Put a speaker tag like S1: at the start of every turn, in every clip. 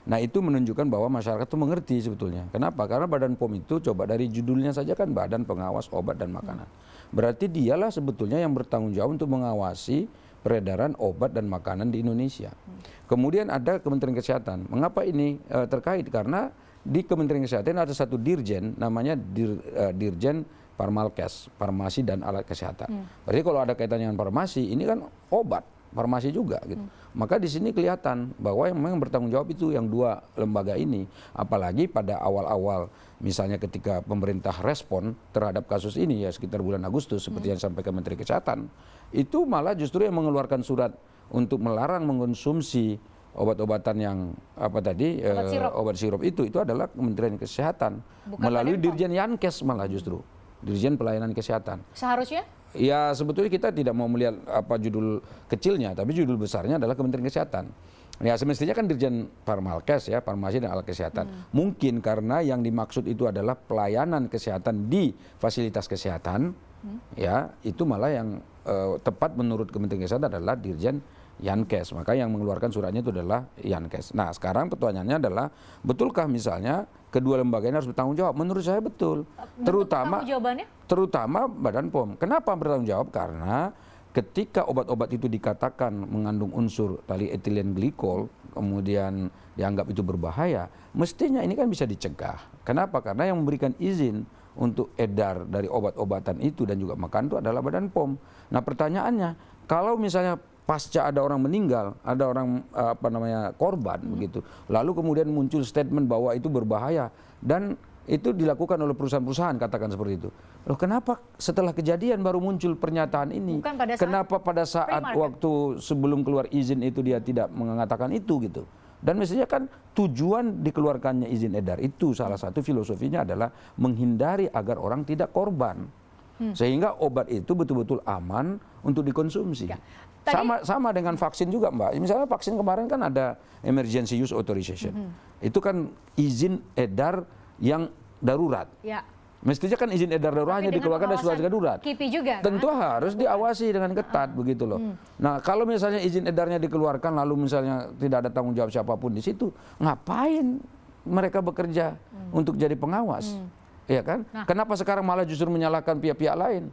S1: Nah itu menunjukkan bahwa masyarakat itu mengerti sebetulnya. Kenapa? Karena Badan POM itu coba dari judulnya saja kan Badan Pengawas Obat dan Makanan. Berarti dialah sebetulnya yang bertanggung jawab untuk mengawasi peredaran obat dan makanan di Indonesia. Kemudian ada Kementerian Kesehatan. Mengapa ini terkait? Karena di Kementerian Kesehatan ada satu dirjen namanya Dirjen Parmalkes, Farmasi dan Alat Kesehatan. Berarti kalau ada kaitannya dengan farmasi, ini kan obat, farmasi juga gitu. Maka di sini kelihatan bahwa yang memang bertanggung jawab itu yang dua lembaga ini. Apalagi pada awal-awal misalnya ketika pemerintah respon terhadap kasus ini ya sekitar bulan Agustus seperti yang disampaikan Menteri Kesehatan, itu malah justru yang mengeluarkan surat untuk melarang mengkonsumsi obat-obatan yang obat sirup itu adalah Kementerian Kesehatan. Bukan melalui Dirjen Yankes malah justru. Dirjen Pelayanan Kesehatan.
S2: Seharusnya?
S1: Ya sebetulnya kita tidak mau melihat apa judul kecilnya, tapi judul besarnya adalah Kementerian Kesehatan. Ya semestinya kan Dirjen Parmalkes ya, Farmasi dan Alat Kesehatan. Mungkin karena yang dimaksud itu adalah pelayanan kesehatan di fasilitas kesehatan, ya itu malah yang tepat menurut Kementerian Kesehatan adalah Dirjen Yankes. Maka yang mengeluarkan suratnya itu adalah Yankes. Nah sekarang pertanyaannya adalah betulkah misalnya kedua lembaga ini harus bertanggung jawab? Menurut saya betul. Terutama Badan POM. Kenapa bertanggung jawab? Karena ketika obat-obat itu dikatakan mengandung unsur tali etilen glikol, kemudian dianggap itu berbahaya, mestinya ini kan bisa dicegah. Kenapa? Karena yang memberikan izin untuk edar dari obat-obatan itu dan juga makan itu adalah Badan POM. Nah pertanyaannya, kalau misalnya pasca ada orang meninggal, ada orang korban begitu. Lalu kemudian muncul statement bahwa itu berbahaya dan itu dilakukan oleh perusahaan-perusahaan katakan seperti itu. Loh kenapa setelah kejadian baru muncul pernyataan ini? Kenapa pada saat waktu sebelum keluar izin itu dia tidak mengatakan itu gitu? Dan mestinya kan tujuan dikeluarkannya izin edar itu salah satu filosofinya adalah menghindari agar orang tidak korban. Sehingga obat itu betul-betul aman untuk dikonsumsi. Sama dengan vaksin juga Mbak. Misalnya vaksin kemarin kan ada emergency use authorization. Itu kan izin edar yang darurat. Ya. Mestinya kan izin edar darurat hanya dikeluarkan dari surat darurat.
S2: KIPI juga kan?
S1: Tentu harus diawasi dengan ketat begitu loh. Nah kalau misalnya izin edarnya dikeluarkan lalu misalnya tidak ada tanggung jawab siapapun di situ, ngapain mereka bekerja untuk jadi pengawas? Ya kan? Kenapa sekarang malah justru menyalahkan pihak-pihak lain?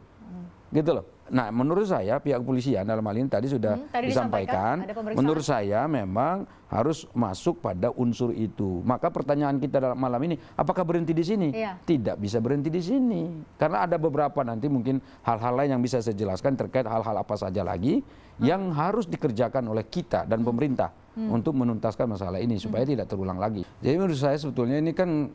S1: Gitu loh. Nah menurut saya pihak kepolisian dalam hal ini tadi sudah disampaikan, menurut saya memang harus masuk pada unsur itu. Maka pertanyaan kita dalam malam ini, apakah berhenti di sini? Tidak bisa berhenti di sini. Karena ada beberapa nanti mungkin hal-hal lain yang bisa saya jelaskan terkait hal-hal apa saja lagi yang harus dikerjakan oleh kita dan pemerintah untuk menuntaskan masalah ini supaya tidak terulang lagi. Jadi menurut saya sebetulnya ini kan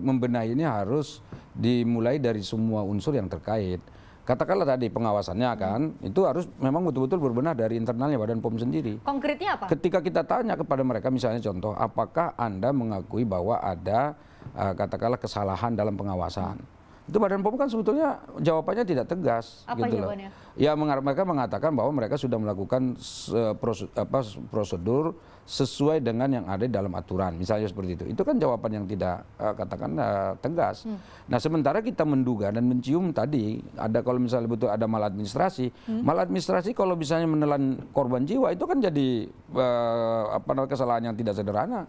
S1: membenahi ini harus dimulai dari semua unsur yang terkait. Katakanlah tadi pengawasannya kan, itu harus memang betul-betul berbenah dari internalnya Badan POM sendiri.
S2: Konkretnya apa?
S1: Ketika kita tanya kepada mereka misalnya contoh, apakah Anda mengakui bahwa ada katakanlah kesalahan dalam pengawasan? Itu Badan POM kan sebetulnya jawabannya tidak tegas.
S2: Apa
S1: gitu
S2: jawabannya?
S1: Ya mereka mengatakan bahwa mereka sudah melakukan prosedur sesuai dengan yang ada dalam aturan, misalnya seperti itu. Itu kan jawaban yang tidak tegas. Nah sementara kita menduga dan mencium tadi ada kalau misalnya betul ada maladministrasi, maladministrasi kalau misalnya menelan korban jiwa itu kan jadi kesalahan yang tidak sederhana.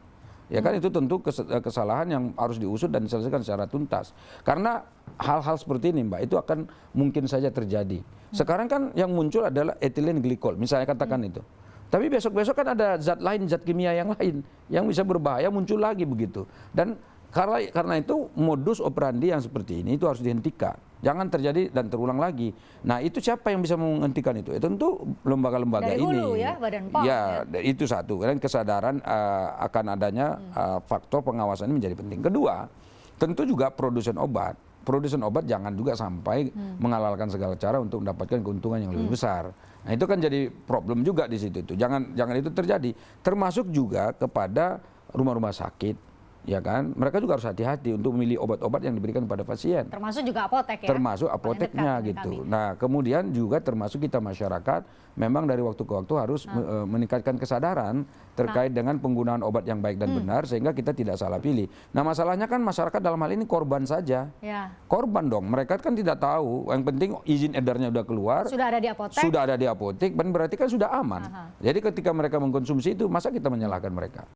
S1: Ya kan itu tentu kesalahan yang harus diusut dan diselesaikan secara tuntas. Karena hal-hal seperti ini Mbak itu akan mungkin saja terjadi. Sekarang kan yang muncul adalah etilen glikol misalnya katakan itu. Tapi besok-besok kan ada zat lain, zat kimia yang lain yang bisa berbahaya muncul lagi begitu. Dan karena itu modus operandi yang seperti ini itu harus dihentikan. Jangan terjadi dan terulang lagi. Nah itu siapa yang bisa menghentikan itu? Tentu lembaga-lembaga ini.
S2: Dari hulu ya, Badan POM.
S1: Ya, itu satu. Dan kesadaran akan adanya faktor pengawasan ini menjadi penting. Kedua, tentu juga produsen obat. Produsen obat jangan juga sampai menghalalkan segala cara untuk mendapatkan keuntungan yang lebih besar. Nah itu kan jadi problem juga di situ. Jangan itu terjadi. Termasuk juga kepada rumah-rumah sakit. Ya kan, mereka juga harus hati-hati untuk memilih obat-obat yang diberikan kepada pasien.
S2: Termasuk juga apotek ya?
S1: Termasuk apoteknya gitu. Nah kemudian juga termasuk kita masyarakat memang dari waktu ke waktu harus meningkatkan kesadaran terkait dengan penggunaan obat yang baik dan benar sehingga kita tidak salah pilih. Nah masalahnya kan masyarakat dalam hal ini korban saja. Korban dong, mereka kan tidak tahu. Yang penting izin edarnya sudah keluar.
S2: Sudah ada di apotek.
S1: Sudah ada di apotek, dan berarti kan sudah aman. Jadi ketika mereka mengkonsumsi itu, masa kita menyalahkan mereka?